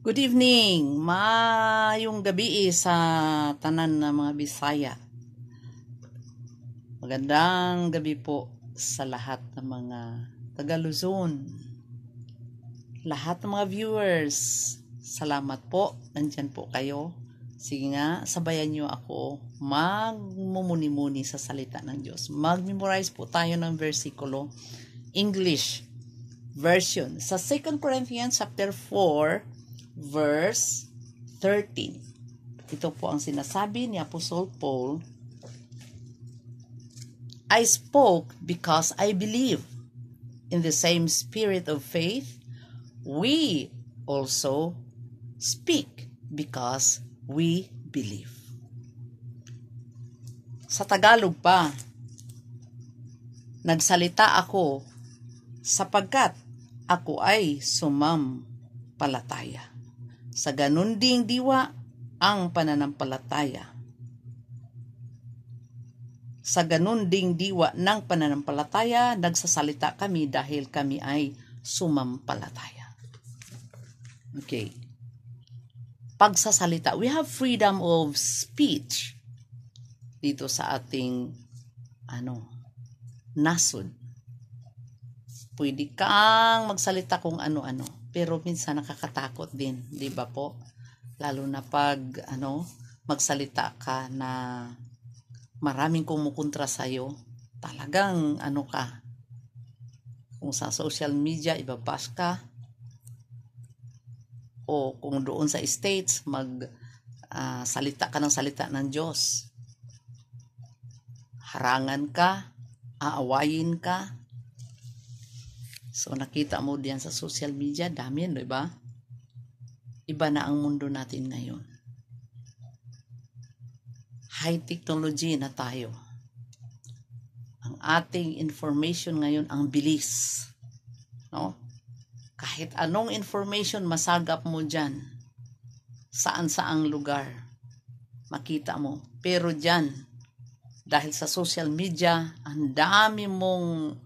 Good evening, mayong gabi sa tanan na mga Bisaya. Magandang gabi po sa lahat ng mga taga Luzon. Lahat ng mga viewers, salamat po, nandyan po kayo. Sige nga, sabayan nyo ako magmumuni-muni sa salita ng Diyos. Mag-memorize po tayo ng versikulo, English version. Sa 2 Corinthians chapter 4, verse 13. Ito po ang sinasabi ni Apostle Paul. I spoke because I believe in the same spirit of faith. We also speak because we believe. Sa Tagalog pa, nagsalita ako sapagkat ako ay sumampalataya. Sa ganun ding diwa ang pananampalataya. Sa ganun ding diwa ng pananampalataya, nagsasalita kami dahil kami ay sumampalataya. Okay. Pagsasalita, we have freedom of speech dito sa ating nasod. Pwede kang magsalita kung ano-ano. Pero minsan nakakatakot din, di ba po? Lalo na pag magsalita ka na maraming kumukontra sa'yo, talagang ka. Kung sa social media, ibabash ka. O kung doon sa States, salita ka ng salita ng Diyos. Harangan ka, aawayin ka. So, nakita mo diyan sa social media, dami yan, diba? Iba na ang mundo natin ngayon. High technology na tayo. Ang ating information ngayon, ang bilis. No? Kahit anong information, masagap mo dyan. Saan-saang lugar. Makita mo. Pero dyan, dahil sa social media, ang dami mong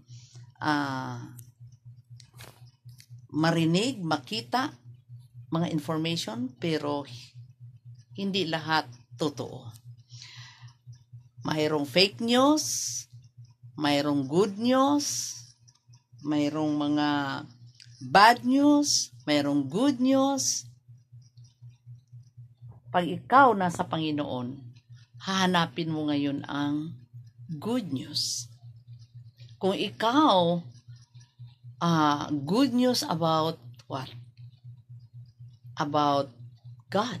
marinig, makita, mga information, pero hindi lahat totoo. Mayroong fake news, mayroong good news, mayroong mga bad news, mayroong good news. Pag ikaw nasa Panginoon, hahanapin mo ngayon ang good news. Kung ikaw good news about what? About God.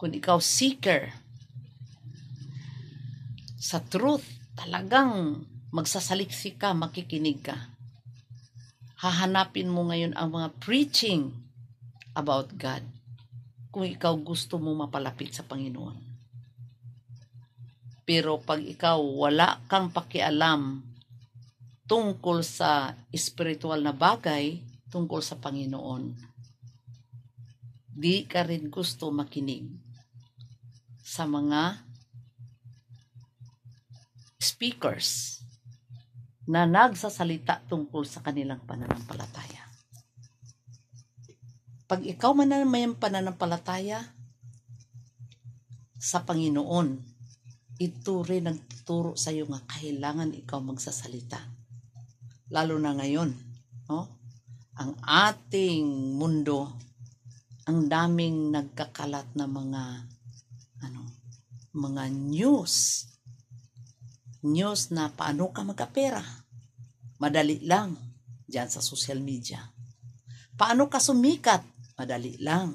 Kung ikaw seeker sa truth, talagang magsasaliksik ka, makikinig ka. Hahanapin mo ngayon ang mga preaching about God. Kung ikaw gusto mo mapalapit sa Panginoon. Pero pag ikaw wala kang pakialam tungkol sa spiritual na bagay, tungkol sa Panginoon, di ka rin gusto makinig sa mga speakers na nagsasalita tungkol sa kanilang pananampalataya. Pag ikaw man na may pananampalataya sa Panginoon, ito rin ang tuturo sa iyo nga kailangan ikaw magsasalita. Lalo na ngayon, no? Ang ating mundo, ang daming nagkakalat na mga news. News na paano ka magkapera. Madali lang diyan sa social media. Paano ka sumikat? Madali lang.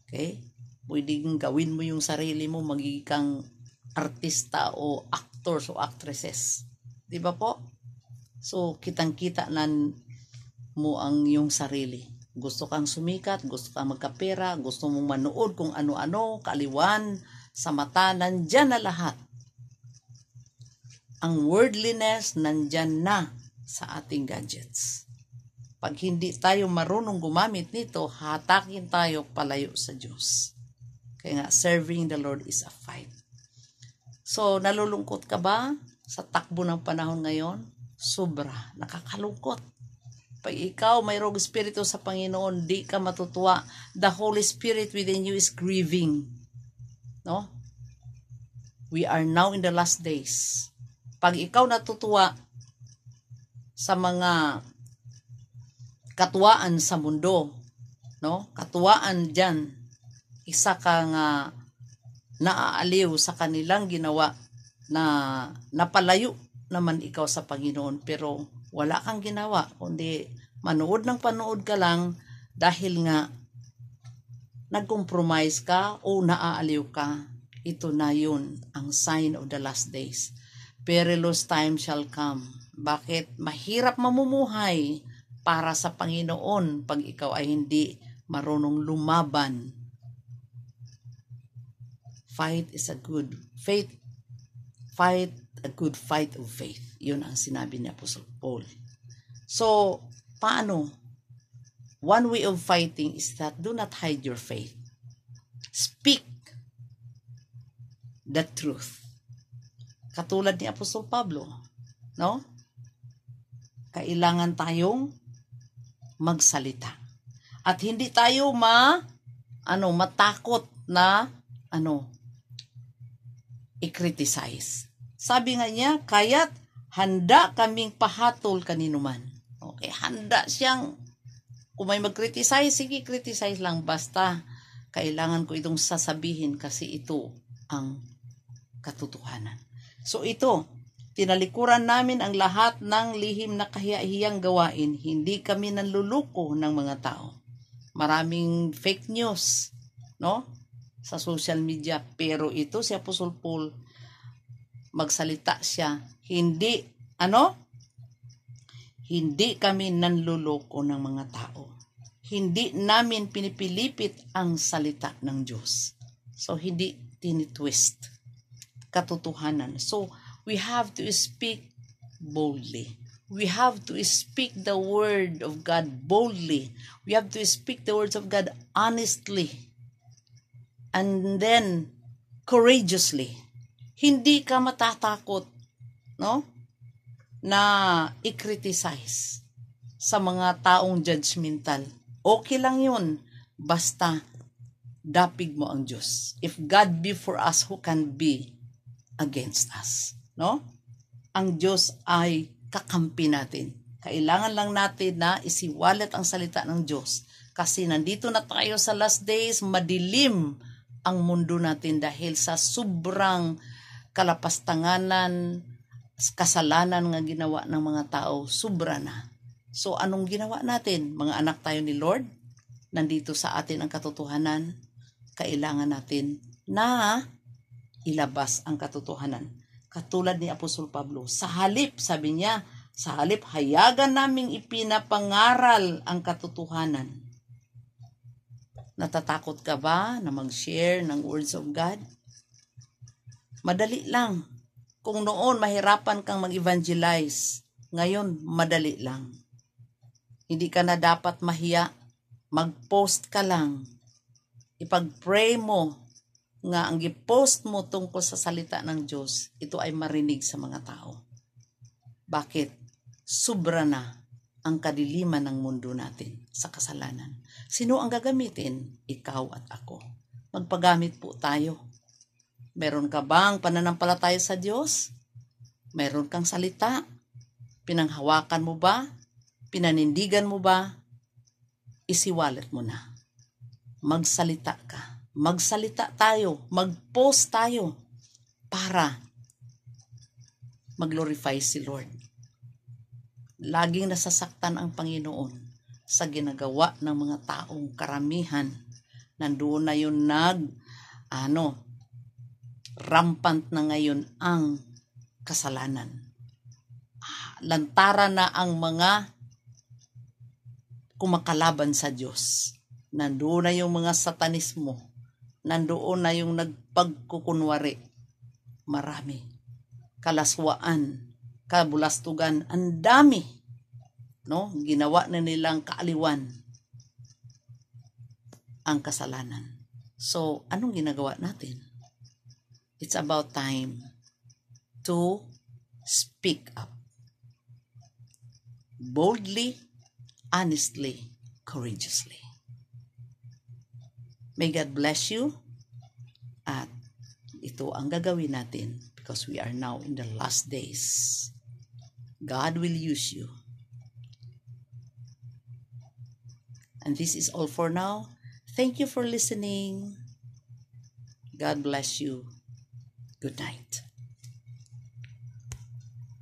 Okay? Pwedeng gawin mo yung sarili mo, magiging kang artista o actors o actresses. Di ba po? So, kitang-kita na mo ang iyong sarili. Gusto kang sumikat, gusto kang magkapera, gusto mong manood kung ano-ano, kaliwan, sa mata, nandyan na lahat. Ang worldliness, nandyan na sa ating gadgets. Pag hindi tayo marunong gumamit nito, hatakin tayo palayo sa Diyos. Kaya nga, serving the Lord is a fight. So, nalulungkot ka ba sa takbo ng panahon ngayon? Sobra, nakakalungkot. Pag ikaw mayroong Espiritu sa Panginoon, di ka matutuwa. The Holy Spirit within you is grieving. No? We are now in the last days. Pag ikaw natutuwa sa mga katuwaan sa mundo, no? Katuwaan diyan, isa ka nga naaaliw sa kanilang ginawa na napalayo naman ikaw sa Panginoon, pero wala kang ginawa kundi manood ng panood ka lang dahil nga nag-compromise ka o naaaliw ka. Ito na yun ang sign of the last days. Perilous time shall come. Bakit? Mahirap mamumuhay para sa Panginoon pag ikaw ay hindi marunong lumaban. Fight a good fight of faith. Yun ang sinabi ni Apostle Paul. So, paano? One way of fighting is that do not hide your faith. Speak the truth. Katulad ni Apostle Pablo, no? Kailangan tayong magsalita. At hindi tayo matakot na i-criticize. Sabi nga niya, kaya't handa kaming pahatol kaninuman. Okay, handa siyang, kung may mag-criticize, sige, criticize lang. Basta, kailangan ko itong sasabihin kasi ito ang katotohanan. So ito, tinalikuran namin ang lahat ng lihim na kahiyahiyang gawain. Hindi kami nanluluko ng mga tao. Maraming fake news, no? Sa social media. Pero ito si Apostle Paul, magsalita siya. Hindi kami nanluloko ng mga tao. Hindi namin pinipilipit ang salita ng Diyos. So, hindi tinitwist. Katotohanan. So, we have to speak boldly. We have to speak the word of God boldly. We have to speak the words of God honestly. And then, courageously. Hindi ka matatakot, no? Na i-criticize sa mga taong judgmental. Okay lang yun. Basta, dapig mo ang Diyos. If God be for us, who can be against us? No? Ang Diyos ay kakampi natin. Kailangan lang natin na isiwalat ang salita ng Diyos. Kasi nandito na tayo sa last days, madilim ang mundo natin dahil sa sobrang kalapastanganan, kasalanan nga ginawa ng mga tao, sobra na. So anong ginawa natin? Mga anak tayo ni Lord, nandito sa atin ang katotohanan, kailangan natin na ilabas ang katotohanan. Katulad ni Apostol Pablo, sa halip, sabi niya, sa halip hayagan naming ipinapangaral ang katotohanan. Natatakot ka ba na mag-share ng words of God? Madali lang. Kung noon mahirapan kang mag-evangelize, ngayon madali lang. Hindi ka na dapat mahiya. Mag-post ka lang. Ipag-pray mo nga ang i-post mo tungkol sa salita ng Diyos, ito ay marinig sa mga tao. Bakit? Sobra na ang kadiliman ng mundo natin sa kasalanan. Sino ang gagamitin? Ikaw at ako. Magpagamit po tayo. Meron ka bang pananampalataya sa Diyos? Meron kang salita? Pinanghawakan mo ba? Pinanindigan mo ba? Isiwalat mo na. Magsalita ka. Magsalita tayo. Mag-post tayo para mag-glorify si Lord. Laging nasasaktan ang Panginoon sa ginagawa ng mga taong karamihan. Nandoon na yun rampant na ngayon ang kasalanan. Lantaran na ang mga kumakalaban sa Diyos. Nandoon na yung mga satanismo. Nandoon na yung nagpagkukunwari. Marami. Kalaswaan. Kabulastugan. Ang dami. No? Ginawa na nilang kaaliwan ang kasalanan. So, anong ginagawa natin? It's about time to speak up. Boldly, honestly, courageously. May God bless you. At ito ang gagawin natin because we are now in the last days. God will use you. And this is all for now. Thank you for listening. God bless you. Good night.